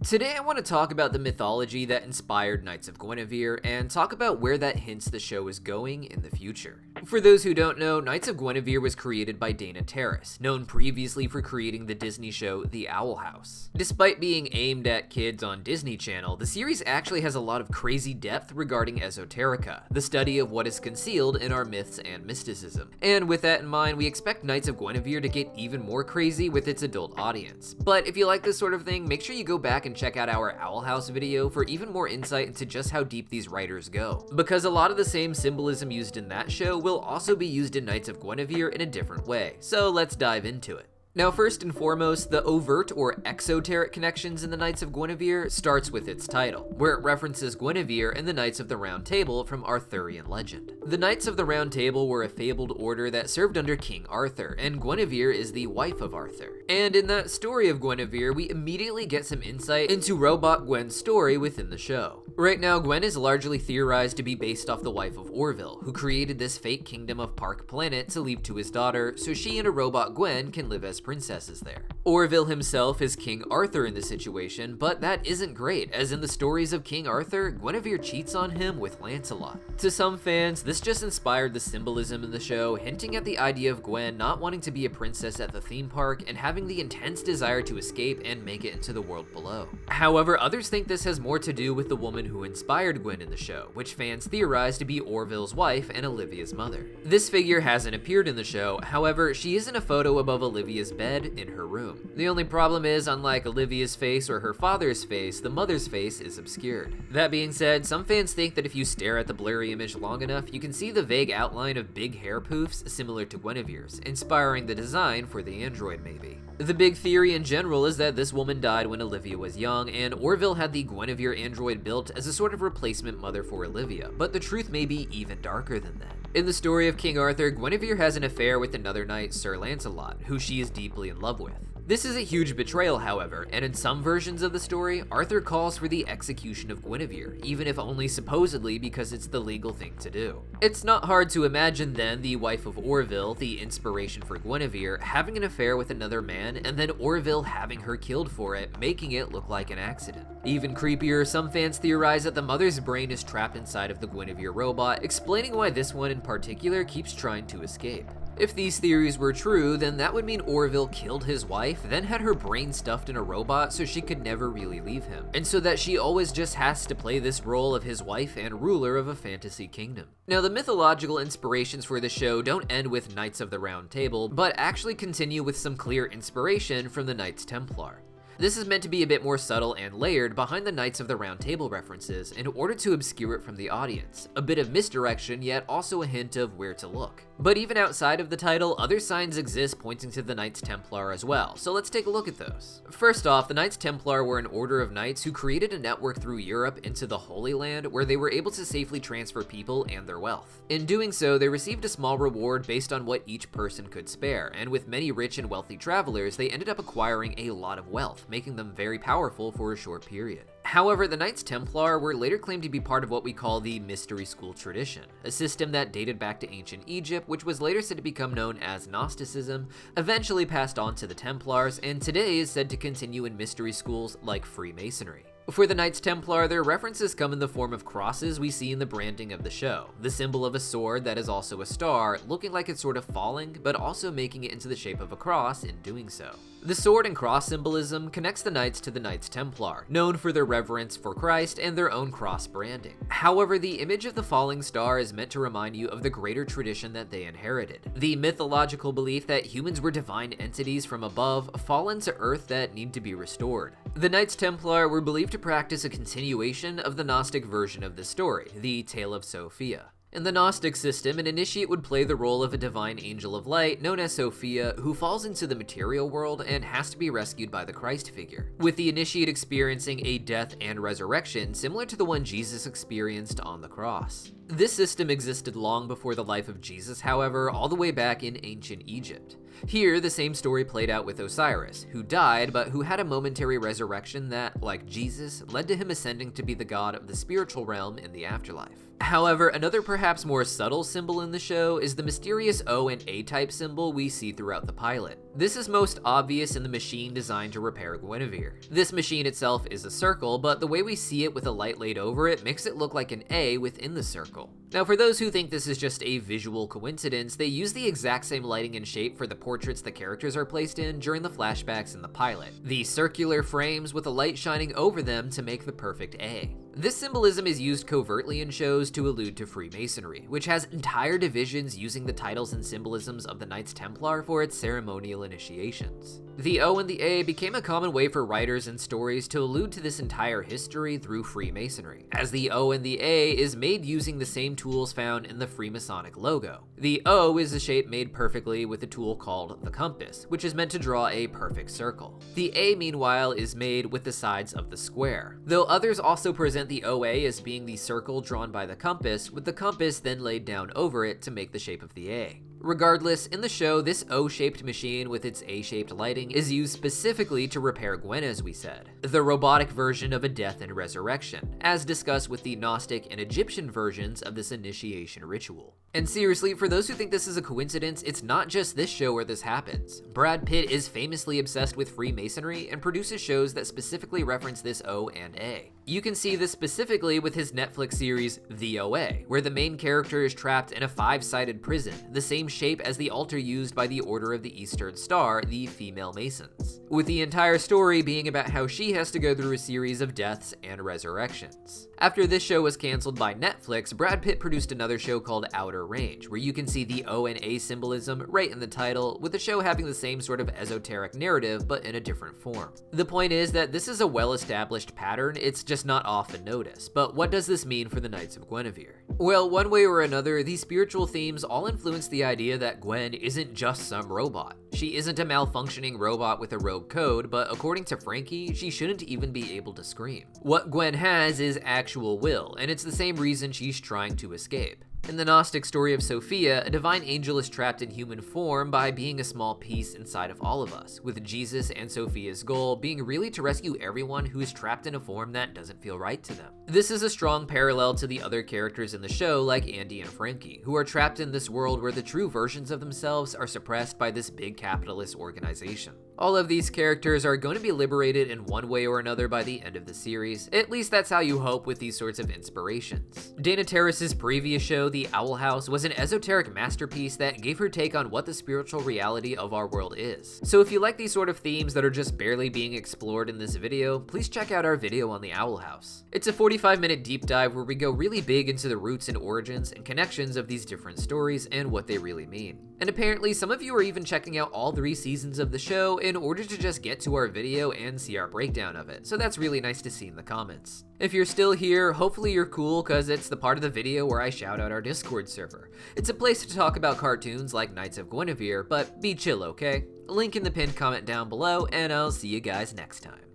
Today I want to talk about the mythology that inspired Knights of Guinevere and talk about where that hints the show is going in the future. For those who don't know, Knights of Guinevere was created by Dana Terrace, known previously for creating the Disney show The Owl House. Despite being aimed at kids on Disney Channel, the series actually has a lot of crazy depth regarding esoterica, the study of what is concealed in our myths and mysticism. And with that in mind, we expect Knights of Guinevere to get even more crazy with its adult audience. But if you like this sort of thing, make sure you go back and check out our Owl House video for even more insight into just how deep these writers go. Because a lot of the same symbolism used in that show will also be used in Knights of Guinevere in a different way, so let's dive into it. Now, first and foremost, the overt or exoteric connections in the Knights of Guinevere starts with its title, where it references Guinevere and the Knights of the Round Table from Arthurian legend. The Knights of the Round Table were a fabled order that served under King Arthur, and Guinevere is the wife of Arthur. And in that story of Guinevere, we immediately get some insight into Robot Gwen's story within the show. Right now, Gwen is largely theorized to be based off the wife of Orville, who created this fake kingdom of Park Planet to leave to his daughter, so she and a robot Gwen can live as princesses there. Orville himself is King Arthur in the situation, but that isn't great, as in the stories of King Arthur, Guinevere cheats on him with Lancelot. To some fans, this just inspired the symbolism in the show, hinting at the idea of Gwen not wanting to be a princess at the theme park and having the intense desire to escape and make it into the world below. However, others think this has more to do with the woman who inspired Gwen in the show, which fans theorize to be Orville's wife and Olivia's mother. This figure hasn't appeared in the show, however, she is in a photo above Olivia's bed in her room. The only problem is, unlike Olivia's face or her father's face, the mother's face is obscured. That being said, some fans think that if you stare at the blurry image long enough, you can see the vague outline of big hair poofs similar to Guinevere's, inspiring the design for the android maybe. The big theory in general is that this woman died when Olivia was young, and Orville had the Guinevere android built as a sort of replacement mother for Olivia, but the truth may be even darker than that. In the story of King Arthur, Guinevere has an affair with another knight, Sir Lancelot, who she is deeply in love with. This is a huge betrayal, however, and in some versions of the story, Arthur calls for the execution of Guinevere, even if only supposedly because it's the legal thing to do. It's not hard to imagine then the wife of Orville, the inspiration for Guinevere, having an affair with another man, and then Orville having her killed for it, making it look like an accident. Even creepier, some fans theorize that the mother's brain is trapped inside of the Guinevere robot, explaining why this one in particular keeps trying to escape. If these theories were true, then that would mean Orville killed his wife, then had her brain stuffed in a robot so she could never really leave him, and so that she always just has to play this role of his wife and ruler of a fantasy kingdom. Now, the mythological inspirations for the show don't end with Knights of the Round Table, but actually continue with some clear inspiration from the Knights Templar. This is meant to be a bit more subtle and layered behind the Knights of the Round Table references in order to obscure it from the audience, a bit of misdirection yet also a hint of where to look. But even outside of the title, other signs exist pointing to the Knights Templar as well, so let's take a look at those. First off, the Knights Templar were an order of knights who created a network through Europe into the Holy Land where they were able to safely transfer people and their wealth. In doing so, they received a small reward based on what each person could spare, and with many rich and wealthy travelers, they ended up acquiring a lot of wealth, making them very powerful for a short period. However, the Knights Templar were later claimed to be part of what we call the Mystery School tradition, a system that dated back to ancient Egypt, which was later said to become known as Gnosticism, eventually passed on to the Templars, and today is said to continue in mystery schools like Freemasonry. For the Knights Templar, their references come in the form of crosses we see in the branding of the show, the symbol of a sword that is also a star, looking like it's sort of falling, but also making it into the shape of a cross in doing so. The sword and cross symbolism connects the Knights to the Knights Templar, known for their reverence for Christ and their own cross branding. However, the image of the falling star is meant to remind you of the greater tradition that they inherited, the mythological belief that humans were divine entities from above, fallen to earth that need to be restored. The Knights Templar were believed to practice a continuation of the Gnostic version of the story, the Tale of Sophia. In the Gnostic system, an initiate would play the role of a divine angel of light known as Sophia, who falls into the material world and has to be rescued by the Christ figure, with the initiate experiencing a death and resurrection similar to the one Jesus experienced on the cross. This system existed long before the life of Jesus, however, all the way back in ancient Egypt. Here, the same story played out with Osiris, who died, but who had a momentary resurrection that, like Jesus, led to him ascending to be the god of the spiritual realm in the afterlife. However, another perhaps more subtle symbol in the show is the mysterious O and A type symbol we see throughout the pilot. This is most obvious in the machine designed to repair Guinevere. This machine itself is a circle, but the way we see it with a light laid over it makes it look like an A within the circle. Now, for those who think this is just a visual coincidence, they use the exact same lighting and shape for the portraits the characters are placed in during the flashbacks in the pilot. The circular frames with a light shining over them to make the perfect A. This symbolism is used covertly in shows to allude to Freemasonry, which has entire divisions using the titles and symbolisms of the Knights Templar for its ceremonial initiations. The O and the A became a common way for writers and stories to allude to this entire history through Freemasonry, as the O and the A is made using the same tools found in the Freemasonic logo. The O is a shape made perfectly with a tool called the compass, which is meant to draw a perfect circle. The A, meanwhile, is made with the sides of the square, though others also present the OA as being the circle drawn by the compass, with the compass then laid down over it to make the shape of the A. Regardless, in the show, this O-shaped machine with its A-shaped lighting is used specifically to repair Gwen, as we said, the robotic version of a death and resurrection, as discussed with the Gnostic and Egyptian versions of this initiation ritual. And seriously, for those who think this is a coincidence, it's not just this show where this happens. Brad Pitt is famously obsessed with Freemasonry and produces shows that specifically reference this O and A. You can see this specifically with his Netflix series, The OA, where the main character is trapped in a 5-sided prison, the same shape as the altar used by the Order of the Eastern Star, the female Masons, with the entire story being about how she has to go through a series of deaths and resurrections. After this show was canceled by Netflix, Brad Pitt produced another show called Outer Range, where you can see the O and A symbolism right in the title, with the show having the same sort of esoteric narrative but in a different form. The point is that this is a well-established pattern, it's just not often noticed. But what does this mean for the Knights of Guinevere? Well, one way or another, these spiritual themes all influence the idea that Gwen isn't just some robot. She isn't a malfunctioning robot with a rogue code, but according to Frankie, she shouldn't even be able to scream. What Gwen has is actual will, and it's the same reason she's trying to escape. In the Gnostic story of Sophia, a divine angel is trapped in human form by being a small piece inside of all of us, with Jesus and Sophia's goal being really to rescue everyone who is trapped in a form that doesn't feel right to them. This is a strong parallel to the other characters in the show like Andy and Frankie, who are trapped in this world where the true versions of themselves are suppressed by this big capitalist organization. All of these characters are going to be liberated in one way or another by the end of the series. At least that's how you hope with these sorts of inspirations. Dana Terrace's previous show, The Owl House, was an esoteric masterpiece that gave her take on what the spiritual reality of our world is. So if you like these sort of themes that are just barely being explored in this video, please check out our video on The Owl House. It's a 45-minute deep dive where we go really big into the roots and origins and connections of these different stories and what they really mean. And apparently some of you are even checking out all 3 seasons of the show in order to just get to our video and see our breakdown of it, so that's really nice to see in the comments. If you're still here, hopefully you're cool, cause it's the part of the video where I shout out our Discord server. It's a place to talk about cartoons like Knights of Guinevere, but be chill, okay? Link in the pinned comment down below, and I'll see you guys next time.